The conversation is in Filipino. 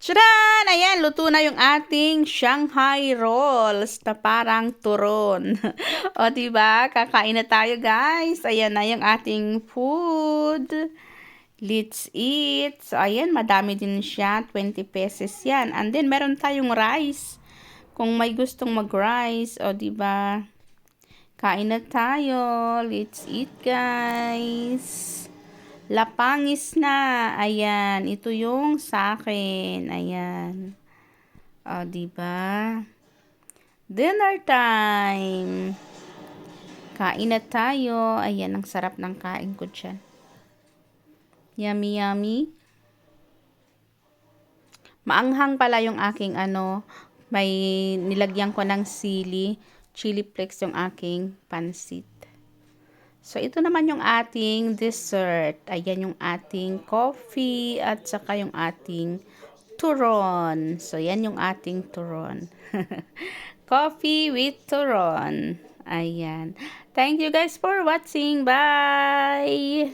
Tcharan! Ayan, luto na yung ating Shanghai rolls na parang turon. O, diba? Kakain na tayo, guys. Ayan na yung ating food. Let's eat. So, ayan, madami din siya. 20 pesos yan. And then, meron tayong rice. Kung may gustong mag-rice, o, diba? Kain na tayo. Let's eat, guys. Lapangis na. Ayan. Ito yung sa akin. Ayan. O, diba? Dinner time. Kain na tayo. Ayan. Ang sarap ng kain ko dyan. Yummy, yummy. Maanghang pala yung aking may nilagyan ko ng chili flakes yung aking pansit. So, ito naman yung ating dessert. Ayan yung ating coffee at saka yung ating turon. So, yan yung ating turon. Coffee with turon. Ayan. Thank you guys for watching. Bye!